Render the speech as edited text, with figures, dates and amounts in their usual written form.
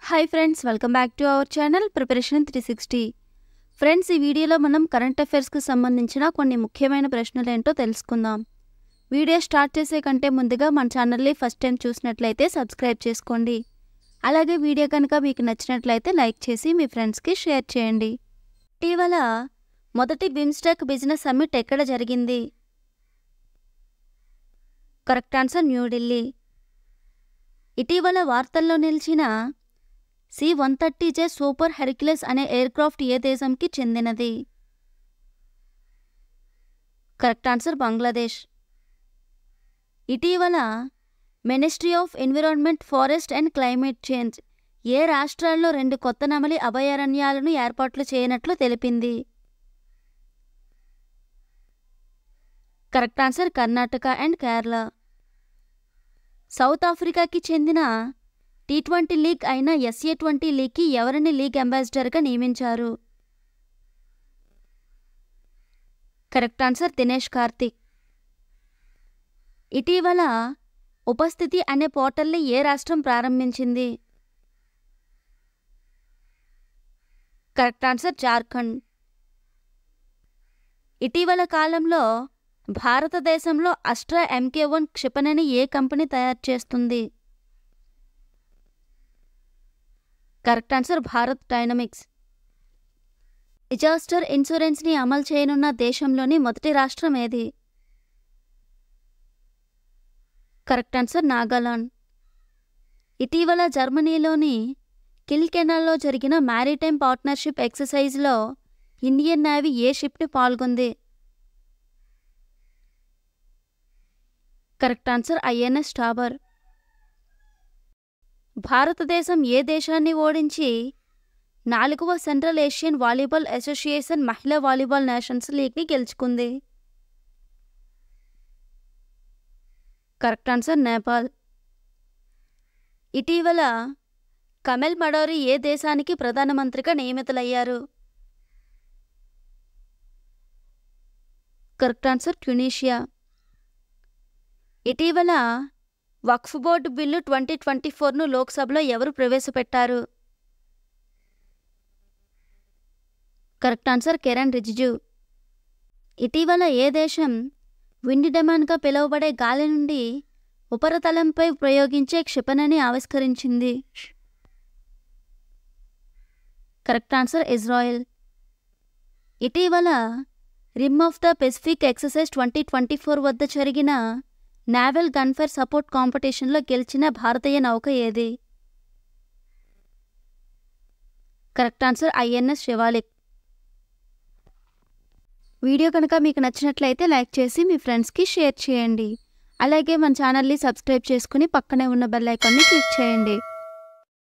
Hi friends, welcome back to our channel preparation 360. Friends, ఈ వీడియోలో మనం కరెంట్ అఫైర్స్కి సంబంధించిన కొన్ని ముఖ్యమైన ప్రశ్నలు ఏంటో తెలుసుకుందాం. వీడియో స్టార్ట్ చేసే కంటే ముందుగా మన ఛానల్ని ఫస్ట్ టైం చూసినట్లయితే సబ్స్క్రైబ్ చేసుకోండి. అలాగే వీడియో కనుక మీకు నచ్చినట్లయితే లైక్ చేసి మీ ఫ్రెండ్స్కి షేర్ చేయండి. ఇటీవల మొదటి బిమ్స్టెక్ బిజినెస్ సమ్మిట్ ఎక్కడ జరిగింది? Correct answer New Delhi. ఇటీవల వార్తల్లో నిలిచిన C-130J సూపర్ హెర్క్యులస్ అనే ఎయిర్క్రాఫ్ట్ ఏ దేశంకి చెందినది? Correct answer Bangladesh. ఇటీవల ministry of environment, forest and climate change ఏ రాష్ట్రాల్లో 2 కొత్త నెమలి అభయారణ్యాలను ఏర్పాట్లు చేయనట్లు తెలిపింది? Correct answer Karnataka and Kerala. South ఆఫ్రికాకి చెందిన T20 లీగ్ అయిన SA20 లీగ్కి ఎవరిని లీగ్ అంబాసిడర్గా నియమించారు? Correct answer Dinesh Karthik. ఇటీవల ఉపస్థితి అనే పోర్టల్ని ఏ రాష్ట్రం ప్రారంభించింది? Correct answer Jharkhand. ఇటీవల కాలంలో భారతదేశంలో అస్ట్రా MK1 క్షిపణిని ఏ కంపెనీ తయారు చేస్తుంది? Correct answer Bharat Dynamics. Disaster ఇన్సూరెన్స్ని అమలు చేయనున్న దేశంలోని మొదటి రాష్ట్రం ఏది? Correct answer Nagaland. ఇటీవల జర్మనీలోని కిల్కెనాల్లో జరిగిన మ్యారిటైమ్ పార్ట్నర్షిప్ ఎక్సర్సైజ్లో ఇండియన్ నేవీ ఏ షిప్ని పాల్గొంది? Correct answer INS Tabar. భారతదేశం ఏ దేశాన్ని ఓడించి 4వ సెంట్రల్ ఏషియన్ వాలీబాల్ అసోసియేషన్ మహిళా వాలీబాల్ నేషన్స్ లీగ్ని గెలుచుకుంది? Correct answer Nepal. ఇటీవల కమెల్ మడోరి ఏ దేశానికి ప్రధానమంత్రిగా నియమితులయ్యారు? Correct answer Tunisia. ఇటీవల వక్ఫ్ బోర్డు బిల్లు 2024ను లోక్సభలో ఎవరు ప్రవేశపెట్టారు? Correct answer Kiran Rijiju. ఇటీవల ఏ దేశం విండ్ డెమాన్గా పిలువబడే గాలి నుండి ఉపరితలంపై ప్రయోగించే క్షిపణిని ఆవిష్కరించింది? Correct answer Israel. ఇటీవల Rim of the Pacific exercise 2024 వద్ద జరిగిన నావల్ గన్ఫైర్ సపోర్ట్ కాంపిటీషన్లో గెలిచిన భారతీయ నౌక ఏది? Correct answer INS Shivalik. Video కనుక మీకు నచ్చినట్లయితే లైక్ చేసి మీ ఫ్రెండ్స్కి షేర్ చేయండి. అలాగే మన ఛానల్ని సబ్స్క్రైబ్ చేసుకుని పక్కనే ఉన్న బెల్ ఐకాన్ని క్లిక్ చేయండి.